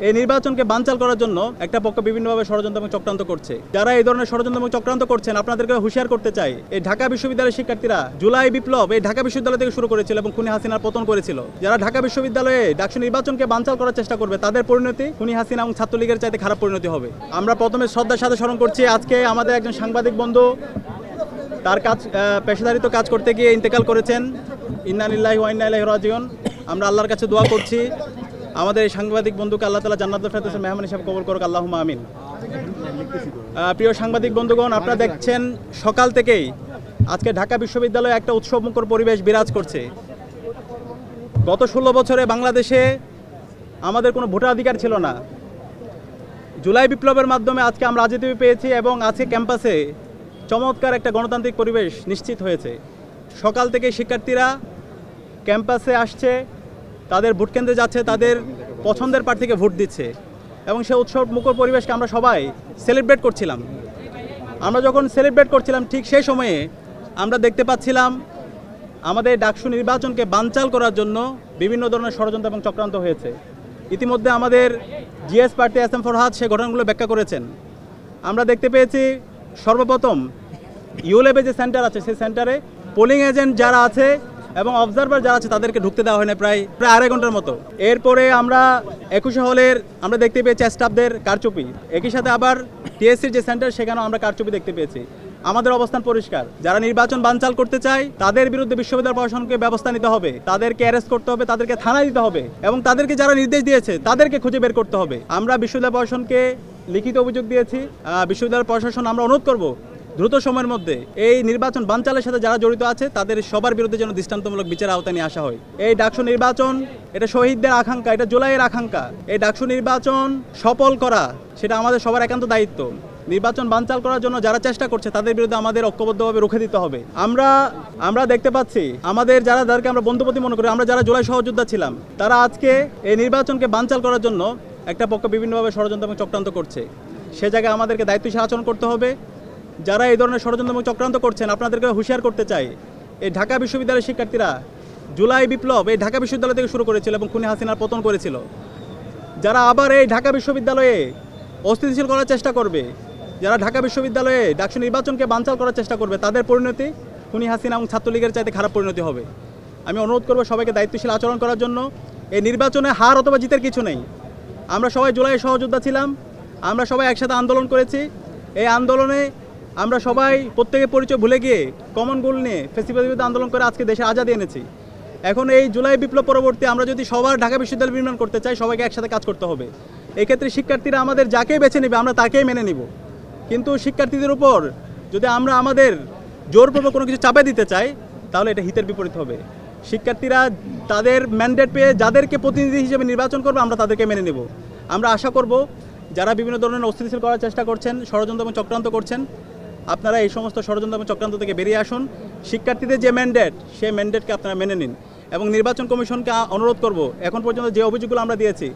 এই নির্বাচনকে বানচাল করার জন্য একটা পক্ষ বিভিন্নভাবে ষড়যন্ত্র এবং চক্রান্ত করছে। যারা এই ধরনের ষড়যন্ত্র এবং চক্রান্ত করছেন আপনাদেরকে হুঁশিয়ার করতে চাই, এই ঢাকা বিশ্ববিদ্যালয়ের শিক্ষার্থীরা জুলাই বিপ্লব এই ঢাকা বিশ্ববিদ্যালয় থেকে শুরু করেছিল এবং খুনি হাসিনার পতন করেছিল। যারা ঢাকা বিশ্ববিদ্যালয়ে ডাকসু নির্বাচনকে বানচাল করার চেষ্টা করবে তাদের পরিণতি খুনি হাসিনা এবং ছাত্রলীগের চাইতে খারাপ পরিণতি হবে। আমরা প্রথমে শ্রদ্ধার সাথে স্মরণ করছি আজকে আমাদের একজন সাংবাদিক বন্ধু তার কাজ পেশাদারিত্ব কাজ করতে গিয়ে ইন্তেকাল করেছেন। ইন্না লিল্লাহি ওয়া ইন্না ইলাইহি রাজিউন। আমরা আল্লাহর কাছে দোয়া করছি আমাদের এই সাংবাদিক বন্ধুকে আল্লাহ তাআলা জান্নাতুল ফেরদৌসের মেহমান হিসেবে কবুল করুক, আল্লাহুম্মা আমিন। প্রিয় সাংবাদিক বন্ধুগণ, আপনারা দেখছেন সকাল থেকেই আজকে ঢাকা বিশ্ববিদ্যালয়ে একটা উৎসবমুখর পরিবেশ বিরাজ করছে। গত 16 বছরে বাংলাদেশে আমাদের কোনো ভোটাধিকার ছিল না। জুলাই বিপ্লবের মাধ্যমে আজকে আমরা আজাদি পেয়েছি এবং আজকে ক্যাম্পাসে চমৎকার একটা গণতান্ত্রিক পরিবেশ নিশ্চিত হয়েছে। সকাল থেকে শিক্ষার্থীরা ক্যাম্পাসে আসছে, তাদের ভোট কেন্দ্রে যাচ্ছে, তাদের পছন্দের প্রার্থীকে ভোট দিচ্ছে এবং সেই উৎসব মুখর পরিবেশকে আমরা সবাই সেলিব্রেট করছিলাম। আমরা যখন সেলিব্রেট করছিলাম ঠিক সেই সময়ে আমরা দেখতে পাচ্ছিলাম আমাদের ডাকসু নির্বাচনকে বানচাল করার জন্য বিভিন্ন ধরনের ষড়যন্ত্র এবং চক্রান্ত হয়েছে। ইতিমধ্যে আমাদের জিএস প্রার্থী এস এম ফরহাদ সেই ঘটনাগুলো ব্যাখ্যা করেছেন। আমরা দেখতে পেয়েছি সর্বপ্রথম ইউলেবে যে সেন্টার আছে সেই সেন্টারে পোলিং এজেন্ট যারা আছে এবং অবজারভার যারা আছে তাদেরকে ঢুকতে দেওয়া হয় না প্রায় 2.5 ঘন্টার মতো। এরপরে আমরা 21 হলের আমরা দেখতে পেয়েছি স্টাফদের কারচুপি। একই সাথে আবার টিএসসির যে সেন্টার সেখানেও আমরা কারচুপি দেখতে পেয়েছি। আমাদের অবস্থান পরিষ্কার, যারা নির্বাচন বানচাল করতে চায় তাদের বিরুদ্ধে বিশ্ববিদ্যালয় প্রশাসনকে ব্যবস্থা নিতে হবে, তাদেরকে অ্যারেস্ট করতে হবে, তাদেরকে থানায় দিতে হবে এবং তাদেরকে যারা নির্দেশ দিয়েছে তাদেরকে খুঁজে বের করতে হবে। আমরা বিশ্ববিদ্যালয় প্রশাসনকে লিখিত অভিযোগ দিয়েছি। বিশ্ববিদ্যালয় প্রশাসন আমরা অনুরোধ করব দ্রুত সময়ের মধ্যে এই নির্বাচন বানচালের সাথে যারা জড়িত আছে তাদের সবার বিরুদ্ধে যেন দৃষ্টান্তমূলক বিচার আওতায় নিয়ে আসা হয়। এই ডাকসু নির্বাচন এটা শহীদদের আকাঙ্ক্ষা, এটা জুলাইয়ের আকাঙ্ক্ষা। এই ডাকসু নির্বাচন সফল করা সেটা আমাদের সবার একান্ত দায়িত্ব। নির্বাচন বানচাল করার জন্য যারা চেষ্টা করছে তাদের বিরুদ্ধে আমাদের ঐক্যবদ্ধভাবে রুখে দিতে হবে। আমরা দেখতে পাচ্ছি আমাদের যাদেরকে আমরা বন্ধুপতি মনে করি, আমরা যারা জুলাই সহযোদ্ধা ছিলাম, তারা আজকে এই নির্বাচনকে বানচাল করার জন্য একটা পক্ষ বিভিন্নভাবে ষড়যন্ত্র এবং চক্রান্ত করছে। সে জায়গায় আমাদেরকে দায়িত্বশীল আচরণ করতে হবে। যারা এই ধরনের ষড়যন্ত্র এবং চক্রান্ত করছেন আপনাদেরকে হুঁশিয়ার করতে চাই, এই ঢাকা বিশ্ববিদ্যালয়ের শিক্ষার্থীরা জুলাই বিপ্লব এই ঢাকা বিশ্ববিদ্যালয় থেকে শুরু করেছিল এবং খুনি হাসিনার পতন করেছিল। যারা আবার এই ঢাকা বিশ্ববিদ্যালয়ে অস্থিতিশীল করার চেষ্টা করবে, যারা ঢাকা বিশ্ববিদ্যালয়ে ডাকসু নির্বাচনকে বানচাল করার চেষ্টা করবে তাদের পরিণতি খুনি হাসিনা এবং ছাত্রলীগের চাইতে খারাপ পরিণতি হবে। আমি অনুরোধ করবো সবাইকে দায়িত্বশীল আচরণ করার জন্য। এই নির্বাচনে হার অথবা জিতের কিছু নেই। আমরা সবাই জুলাইয়ের সহযোদ্ধা ছিলাম, আমরা সবাই একসাথে আন্দোলন করেছি। এই আন্দোলনে আমরা সবাই প্রত্যেকের পরিচয় ভুলে গিয়ে কমন গোল নিয়ে ফেসিবাদের বিরুদ্ধে আন্দোলন করে আজকে দেশে আজাদি এনেছি। এখন এই জুলাই বিপ্লব পরবর্তী আমরা যদি সবার ঢাকা বিশ্ববিদ্যালয় নির্মাণ করতে চাই সবাইকে একসাথে কাজ করতে হবে। এক্ষেত্রে শিক্ষার্থীরা আমাদের যাকেই বেছে নেবে আমরা তাকেই মেনে নিব, কিন্তু শিক্ষার্থীদের উপর যদি আমরা আমাদের জোরপূর্বক কোনো কিছু চাপে দিতে চাই তাহলে এটা হিতের বিপরীত হবে। শিক্ষার্থীরা তাদের ম্যান্ডেট পেয়ে যাদেরকে প্রতিনিধি হিসেবে নির্বাচন করবে আমরা তাদেরকে মেনে নেব। আমরা আশা করব যারা বিভিন্ন ধরনের অস্থিতিশীল করার চেষ্টা করছেন, ষড়যন্ত্র এবং চক্রান্ত করছেন, আপনারা এই সমস্ত ষড়যন্ত্র এবং চক্রান্ত থেকে বেরিয়ে আসুন। শিক্ষার্থীদের যে ম্যান্ডেট সেই ম্যান্ডেটকে আপনারা মেনে নিন এবং নির্বাচন কমিশনকে অনুরোধ করব এখন পর্যন্ত যে অভিযোগগুলো আমরা দিয়েছি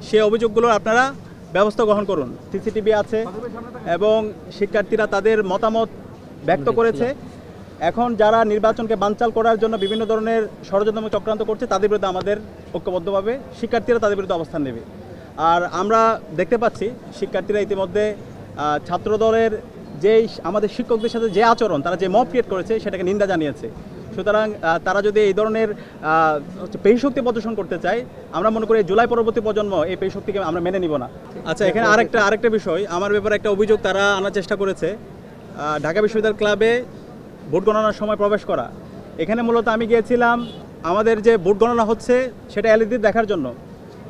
সেই অভিযোগগুলোর আপনারা ব্যবস্থা গ্রহণ করুন। সিসিটিভি আছে এবং শিক্ষার্থীরা তাদের মতামত ব্যক্ত করেছে। এখন যারা নির্বাচনকে বানচাল করার জন্য বিভিন্ন ধরনের ষড়যন্ত্র এবং চক্রান্ত করছে তাদের বিরুদ্ধে আমাদের ঐক্যবদ্ধভাবে শিক্ষার্থীরা তাদের বিরুদ্ধে অবস্থান নেবে। আর আমরা দেখতে পাচ্ছি শিক্ষার্থীরা ইতিমধ্যে ছাত্রদলের যেই আমাদের শিক্ষকদের সাথে যে আচরণ, তারা যে মব ক্রিয়েট করেছে সেটাকে নিন্দা জানিয়েছে। সুতরাং তারা যদি এই ধরনের পেশশক্তি প্রদর্শন করতে চায় আমরা মনে করি জুলাই পরবর্তী প্রজন্ম এই পেশশক্তিকে আমরা মেনে নিব না। আচ্ছা, এখানে আরেকটা বিষয় আমার ব্যাপারে একটা অভিযোগ তারা আনার চেষ্টা করেছে, ঢাকা বিশ্ববিদ্যালয় ক্লাবে ভোট গণনার সময় প্রবেশ করা। এখানে মূলত আমি গিয়েছিলাম আমাদের যে ভোট গণনা হচ্ছে সেটা এলইডি দেখার জন্য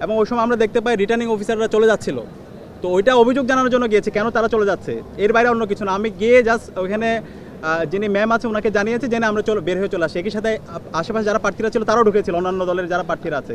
এবং ওই সময় আমরা দেখতে পাই রিটার্নিং অফিসাররা চলে যাচ্ছিল। তো ওইটা অভিযোগ জানানোর জন্য গিয়েছে কেন তারা চলে যাচ্ছে, এর বাইরে অন্য কিছু না। আমি গিয়ে জাস্ট ওইখানে যিনি ম্যাম আছে ওনাকে জানিয়েছে জেনে আমরা বের হয়ে চলে আসি। একই সাথে আশেপাশে যারা প্রার্থীরা ছিল তারাও ঢুকেছিল, অন্যান্য দলের যারা প্রার্থীরা আছে।